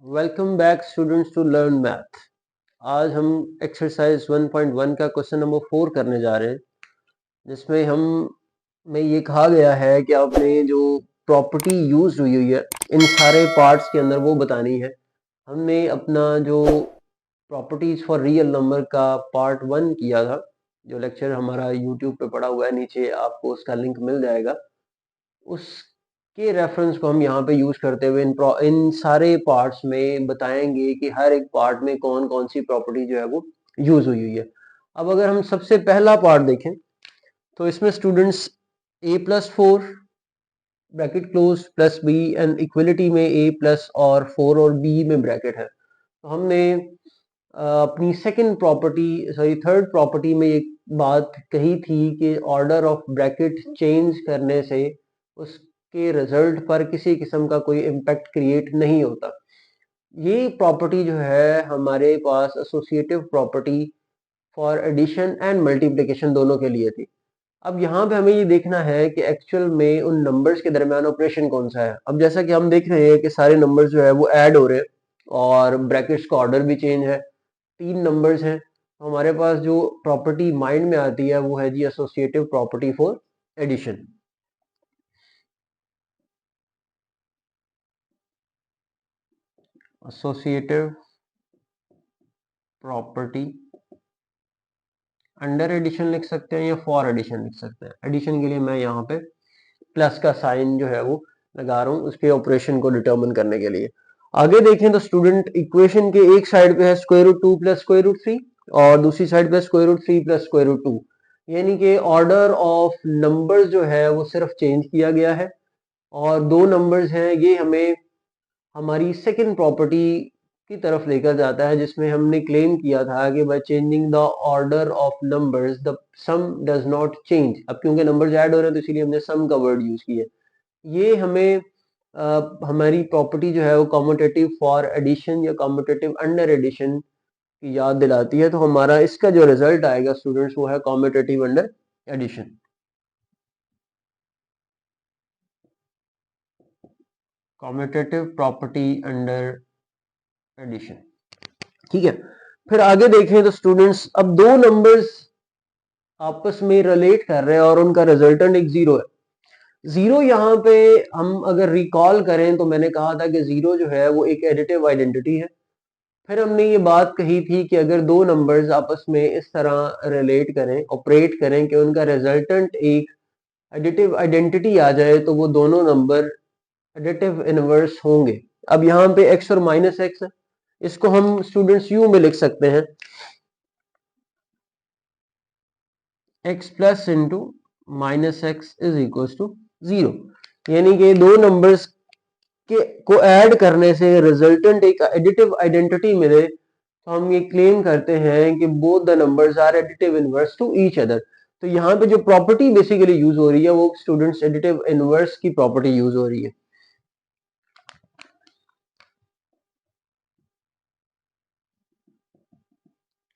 Welcome back students to learn math. आज हम exercise 1.1 का क्वेश्चन नंबर 4 करने जा रहे हैं, जिसमें हम में ये कहा गया है कि आपने जो प्रॉपर्टी यूज हुई है इन सारे पार्ट्स के अंदर वो बतानी है। हमने अपना जो प्रॉपर्टीज फॉर रियल नंबर का पार्ट 1 किया था, जो लेक्चर हमारा यूट्यूब पे पड़ा हुआ है, नीचे आपको उसका लिंक मिल जाएगा। उसके रेफरेंस को हम यहाँ पे यूज करते हुए इन सारे पार्ट्स में बताएंगे कि हर एक पार्ट में कौन कौन सी प्रॉपर्टी जो है वो यूज हुई है। अब अगर हम सबसे पहला पार्ट देखें तो इसमें students a+4 bracket close plus b and equality में a+ और 4 और b में ब्रैकेट है। तो हमने अपनी second property sorry third property में एक बात कही थी कि ऑर्डर ऑफ ब्रैकेट चेंज करने से उसके रिजल्ट पर किसी किस्म का कोई इम्पैक्ट क्रिएट नहीं होता। ये प्रॉपर्टी जो है हमारे पास associative property for addition and multiplication दोनों के लिए थी। अब यहाँ पे हमें ये देखना है कि एक्चुअल में उन नंबर्स के दरमियान ऑपरेशन कौन सा है। अब जैसा कि हम देख रहे हैं कि सारे नंबर्स जो है वो ऐड हो रहे हैं और ब्रैकेट्स का ऑर्डर भी चेंज है। 3 नंबर्स हैं, तो हमारे पास जो प्रॉपर्टी माइंड में आती है वो है जी associative property for addition. Associative property under addition लिख सकते हैं या फॉर एडिशन लिख सकते हैं। एडिशन के लिए मैं यहाँ पे प्लस का साइन जो है वो लगा रहा हूँ उसके ऑपरेशन को डिटरमिन करने के लिए। आगे देखें तो स्टूडेंट इक्वेशन के एक साइड पे है √2 प्लस √3 और दूसरी साइड पे √3 प्लस √2, यानी कि ऑर्डर ऑफ नंबर्स जो है वो सिर्फ चेंज किया गया है। और दो नंबर्स हैं, ये हमें हमारी सेकंड प्रॉपर्टी की तरफ लेकर जाता है, जिसमें हमने क्लेम किया था कि by changing the order of numbers the sum does not change. अब क्योंकि नंबर्स ऐड हो रहे हैं तो इसीलिए हमने सम का वर्ड यूज किया। ये हमें हमारी प्रॉपर्टी जो है वो कॉम्यूटेटिव फॉर एडिशन या कॉम्यूटेटिव अंडर एडिशन की याद दिलाती है। तो हमारा इसका जो रिजल्ट आएगा स्टूडेंट्स वो है commutative under addition. Commutative property under addition, ठीक है। फिर आगे देखें तो स्टूडेंट्स अब दो नंबर्स आपस में रिलेट कर रहे हैं और उनका रिजल्टेंट एक जीरो है। जीरो यहाँ पे हम अगर रिकॉल करें तो मैंने कहा था कि जीरो जो है वो एक एडिटिव आइडेंटिटी है। फिर हमने ये बात कही थी कि अगर दो नंबर्स आपस में इस तरह रिलेट करें, ऑपरेट करें कि उनका रिजल्टेंट एक एडिटिव आइडेंटिटी आ जाए तो वो दोनों नंबर एडिटिव इनवर्स होंगे। अब यहाँ पे x और -x है, इसको हम स्टूडेंट्स यू में लिख सकते हैं x plus into -x is equal to 0, यानी कि दो नंबर्स के को ऐड करने से रिजल्टेंट एक एडिटिव आइडेंटिटी मिले तो हम ये क्लेम करते हैं कि both the numbers are additive inverse to each other. तो यहाँ पे जो प्रॉपर्टी बेसिकली यूज हो रही है वो स्टूडेंट्स एडिटिव इनवर्स की प्रॉपर्टी यूज हो रही है।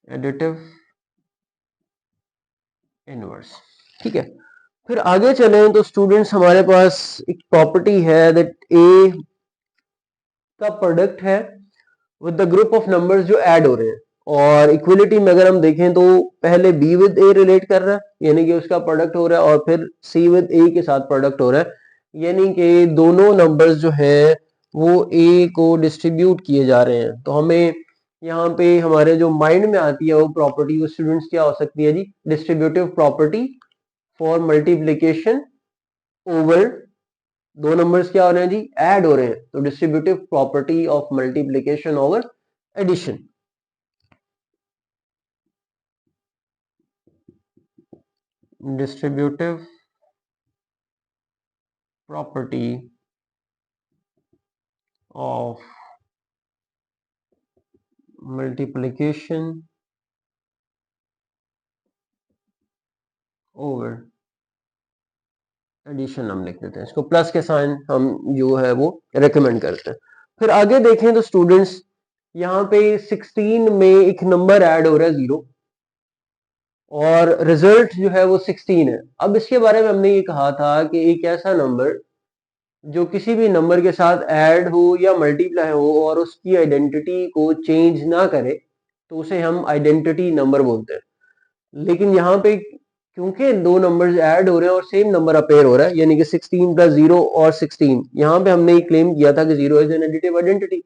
एडिटिव इनवर्स, ठीक है। फिर आगे चलें तो स्टूडेंट्स हमारे पास एक प्रॉपर्टी है दैट ए का प्रोडक्ट है with the group of numbers जो ऐड हो रहे हैं। और इक्वलिटी में अगर हम देखें तो पहले बी विद ए रिलेट कर रहा है यानी कि उसका प्रोडक्ट हो रहा है, और फिर सी विद ए के साथ प्रोडक्ट हो रहा है यानी कि दोनों नंबर्स जो है वो ए को डिस्ट्रीब्यूट किए जा रहे हैं। तो हमें यहाँ पे हमारे जो माइंड में आती है वो प्रॉपर्टी वो स्टूडेंट्स क्या हो सकती है जी, distributive property for multiplication over, दो नंबर्स क्या हो रहे हैं जी, ऐड हो रहे हैं, तो distributive property of multiplication over addition. Distributive property of multiplication over addition हम लिख देते हैं, इसको प्लस के साइन हम जो है वो रेकमेंड करते हैं। फिर आगे देखें तो स्टूडेंट्स यहाँ पे 16 में एक नंबर ऐड हो रहा है 0 और रिजल्ट जो है वो 16 है। अब इसके बारे में हमने ये कहा था कि एक ऐसा नंबर जो किसी भी नंबर के साथ ऐड हो या मल्टीप्लाई हो और उसकी आइडेंटिटी को चेंज ना करे तो उसे हम आइडेंटिटी नंबर बोलते हैं। लेकिन यहाँ पे क्योंकि दो नंबर्स ऐड हो रहे हैं और सेम नंबर अपेयर हो रहा है, यानी कि 16 प्लस 0 और 16, यहाँ पे हमने क्लेम किया था कि 0 इज एन एडिटिव आइडेंटिटी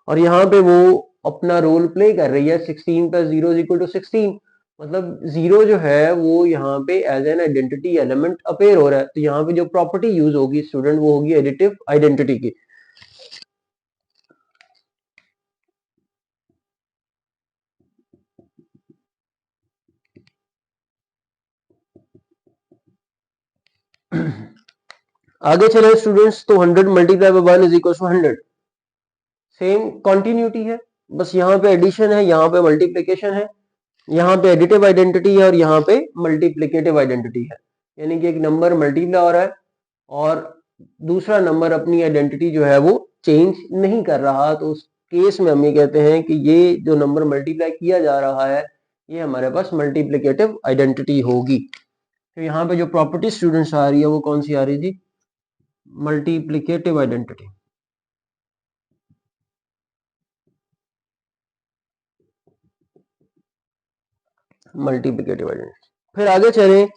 और यहाँ पे वो अपना रोल प्ले कर रही है। 16 प्लस 0 इज इक्वल टू 16, मतलब 0 जो है वो यहाँ पे as an identity element appear हो रहा है। तो यहाँ पे जो प्रॉपर्टी यूज होगी स्टूडेंट वो होगी एडिटिव आइडेंटिटी की। आगे चले स्टूडेंट्स, तो 100 multiply by 1 is equal to 100, same continuity है, बस यहाँ पे एडिशन है, यहाँ पे मल्टीप्लिकेशन है, यहाँ पे एडिटिव आइडेंटिटी है और यहाँ पे मल्टीप्लिकेटिव आइडेंटिटी है। यानी कि एक नंबर मल्टीप्लाई हो रहा है और दूसरा नंबर अपनी आइडेंटिटी जो है वो चेंज नहीं कर रहा। तो उस केस में हम ये कहते हैं कि ये जो नंबर मल्टीप्लाई किया जा रहा है ये हमारे पास मल्टीप्लिकेटिव आइडेंटिटी होगी। तो यहाँ पे जो प्रॉपर्टी स्टूडेंट्स आ रही है वो कौन सी आ रही थी? Multiplicative identity. Multiplicative identity. फिर आगे चलें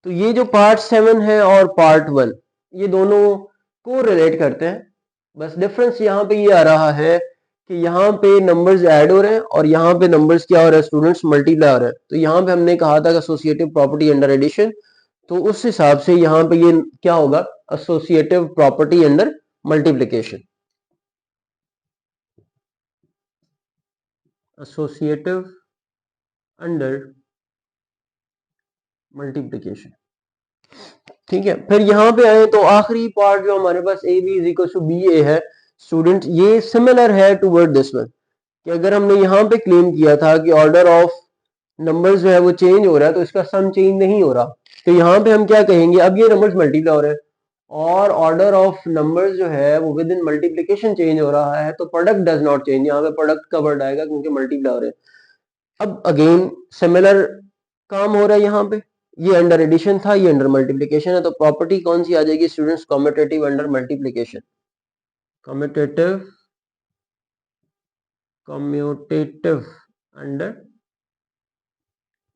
तो ये जो पार्ट 7 है और पार्ट 1 ये दोनों को रिलेट करते हैं। बस डिफरेंस यहाँ पे ये आ रहा है कि यहाँ पे नंबर्स ऐड हो रहे हैं और यहाँ पे नंबर्स क्या हो रहा है स्टूडेंट्स? मल्टीप्लाई हो रहा है। तो यहाँ पे हमने कहा था कि एसोसिएटिव प्रॉपर्टी अंडर एडिशन, तो उस हिसाब से यहाँ पे ये क्या होगा? Associative property under multiplication. Associative under multiplication, ठीक है। फिर यहाँ पे आए तो आखिरी पार्ट जो हमारे पास A B is equal to B A है स्टूडेंट, ये सिमिलर है टूवर्ड दिस वन कि अगर हमने यहाँ पे क्लेम किया था कि ऑर्डर ऑफ नंबर्स जो है वो चेंज हो रहा है तो इसका सम चेंज नहीं हो रहा, तो यहाँ पे हम क्या कहेंगे? अब ये नंबर्स मल्टीप्लाई हो रहे हैं और ऑर्डर ऑफ नंबर्स जो है वो विद इन मल्टीप्लिकेशन चेंज हो रहा है, तो प्रोडक्ट डज नॉट चेंज। यहाँ पे प्रोडक्ट का वर्ड आएगा क्योंकि मल्टीप्लाई हो रहे हैं। अब अगेन सिमिलर काम हो रहा है यहाँ पे, ये अंडर एडिशन था, ये अंडर मल्टीप्लिकेशन है, तो प्रॉपर्टी कौन सी आ जाएगी students? Commutative under multiplication. Commutative under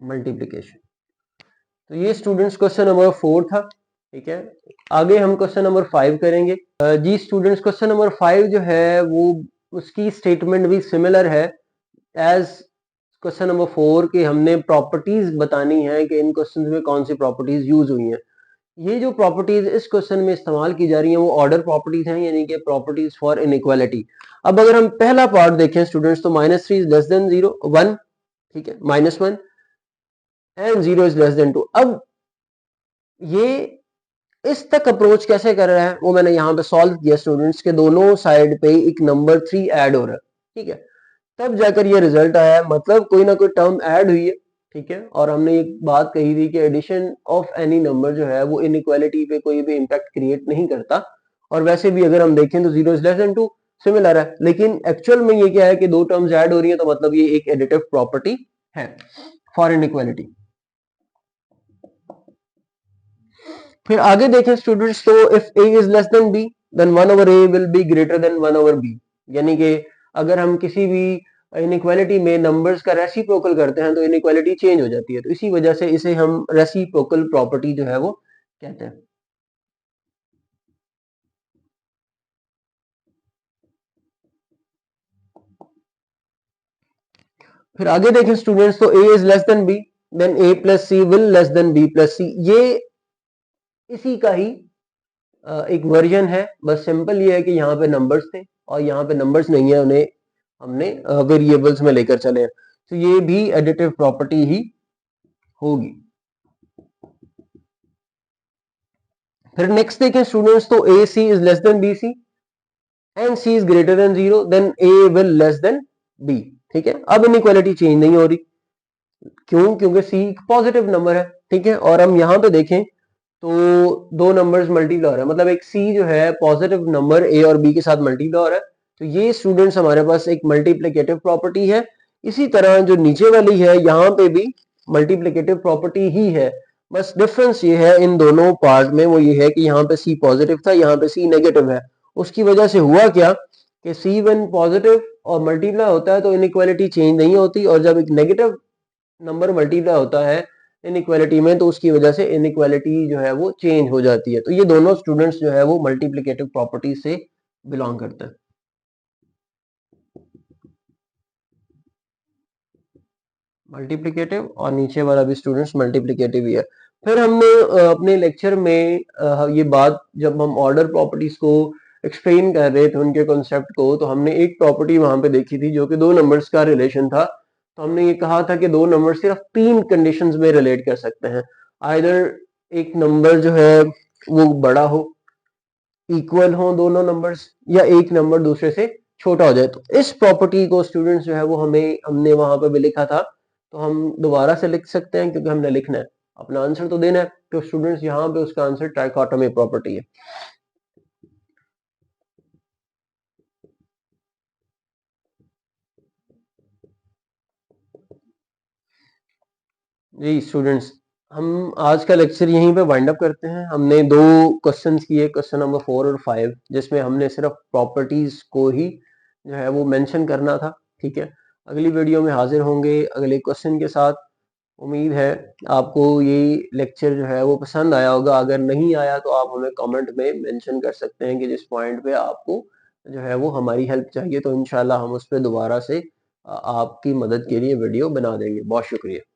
multiplication. तो ये स्टूडेंट्स क्वेश्चन नंबर 4 था, ठीक है। आगे हम क्वेश्चन नंबर 5 करेंगे। जी स्टूडेंट्स क्वेश्चन नंबर 5 जो है वो उसकी स्टेटमेंट भी सिमिलर है एज क्वेश्चन नंबर 4 के। हमने प्रॉपर्टीज बतानी है कि इन क्वेश्चंस में कौन सी प्रॉपर्टीज यूज हुई हैं। ये जो प्रॉपर्टीज इस क्वेश्चन में इस्तेमाल की जा रही हैं वो ऑर्डर प्रॉपर्टीज हैं, यानी कि प्रॉपर्टीज फॉर इनइक्वालिटी। अब अगर हम पहला पार्ट देखें स्टूडेंट्स तो -3 इज लेस देन 0 1, ठीक है, -1 एंड 0 इज लेस देन 2। अब ये इस तक अप्रोच कैसे कर रहा है वो मैंने यहाँ पे सॉल्व किया स्टूडेंट्स के, दोनों साइड पे एक नंबर 3 ऐड हो रहा है, ठीक है, तब जाकर ये रिजल्ट आया है। मतलब कोई ना कोई टर्म ऐड हुई है, ठीक है, और हमने एक बात कही थी कि एडिशन ऑफ एनी नंबर जो है वो इनइक्वालिटी पे कोई भी इंपैक्ट क्रिएट नहीं करता। और वैसे भी अगर हम देखें तो 0 इज लेस देन 2 सिमिलर है, लेकिन एक्चुअल में ये क्या है कि दो टर्म्स ऐड हो रही है, तो मतलब ये एक एडिटिव प्रॉपर्टी है फॉर इनइक्वालिटी। फिर आगे देखें स्टूडेंट्स तो if a is less than b then 1 over a will be greater than 1 over b, यानी कि अगर हम किसी भी इनइक्वालिटी में नंबर्स का रेसिप्रोकल करते हैं तो इनइक्वालिटी चेंज हो जाती है, तो इसी वजह से इसे हम रेसिप्रोकल प्रॉपर्टी जो है वो कहते हैं। फिर आगे देखें स्टूडेंट्स तो a is less than b then a plus c will less than b plus c, ये इसी का ही एक वर्जन है। बस सिंपल ये है कि यहाँ पे नंबर्स थे और यहाँ पे नंबर्स नहीं है, उन्हें हमने वेरिएबल्स में लेकर चले हैं, तो ये भी एडिटिव प्रॉपर्टी ही होगी। फिर नेक्स्ट देखें स्टूडेंट्स तो A C is less than B C and C is greater than 0 then A will less than B, ठीक है। अब इनइक्वालिटी चेंज नहीं हो रही, क्यों? क्योंकि सी पॉजिटिव नंबर है, ठीक है, और हम यहाँ पे देखें तो दो नंबर्स मल्टीप्लाई हो रहे हैं, मतलब एक सी जो है पॉजिटिव नंबर ए और बी के साथ मल्टीप्लाई हो रहा है, तो ये स्टूडेंट्स हमारे पास एक मल्टीप्लिकेटिव प्रॉपर्टी है। इसी तरह जो नीचे वाली है यहाँ पे भी मल्टीप्लिकेटिव प्रॉपर्टी ही है, बस डिफरेंस ये है इन दोनों पार्ट में, वो ये है कि यहाँ पे C पॉजिटिव था, यहाँ पे C नेगेटिव है। उसकी वजह से हुआ क्या कि C वन पॉजिटिव और मल्टीप्लाई होता है तो इनइक्वालिटी चेंज नहीं होती, और जब एक नेगेटिव नंबर मल्टीप्लाई होता है इनइक्वालिटी में तो उसकी वजह से इनइक्वालिटी जो है वो चेंज हो जाती है। तो ये दोनों स्टूडेंट्स जो है वो मल्टीप्लिकेटिव प्रॉपर्टी से बिलोंग करते हैं। मल्टीप्लिकेटिव और नीचे वाला भी स्टूडेंट्स मल्टीप्लिकेटिव ही है। फिर हमने अपने लेक्चर में ये बात जब हम ऑर्डर प्रॉपर्टीज को एक्सप्लेन कर रहे थे उनके कॉन्सेप्ट को, तो हमने एक प्रॉपर्टी वहां पे देखी थी जो कि दो नंबर्स का रिलेशन था। तो हमने ये कहा था कि दो नंबर सिर्फ तीन कंडीशंस में रिलेट कर सकते हैं। आइदर एक नंबर जो है वो बड़ा हो, इक्वल हो दोनों नंबर्स, या एक नंबर दूसरे से छोटा हो जाए। तो इस प्रॉपर्टी को स्टूडेंट्स जो है वो हमने वहां पे भी लिखा था, तो हम दोबारा से लिख सकते हैं क्योंकि हमने लिखना है, अपना आंसर तो देना है। तो स्टूडेंट्स यहाँ पे उसका आंसर ट्राइकोटोमी प्रॉपर्टी है। जी स्टूडेंट्स, हम आज का लेक्चर यहीं पे वाइंड अप करते हैं। हमने दो क्वेश्चंस किए, क्वेश्चन नंबर 4 और 5, जिसमें हमने सिर्फ प्रॉपर्टीज को ही जो है वो मेंशन करना था। ठीक है, अगली वीडियो में हाजिर होंगे अगले क्वेश्चन के साथ। उम्मीद है आपको ये लेक्चर जो है वो पसंद आया होगा। अगर नहीं आया तो आप हमें कमेंट में मेंशन कर सकते हैं कि जिस पॉइंट पे आपको जो है वो हमारी हेल्प चाहिए, तो इंशाल्लाह हम उस पर दोबारा से आपकी मदद के लिए वीडियो बना देंगे। बहुत शुक्रिया।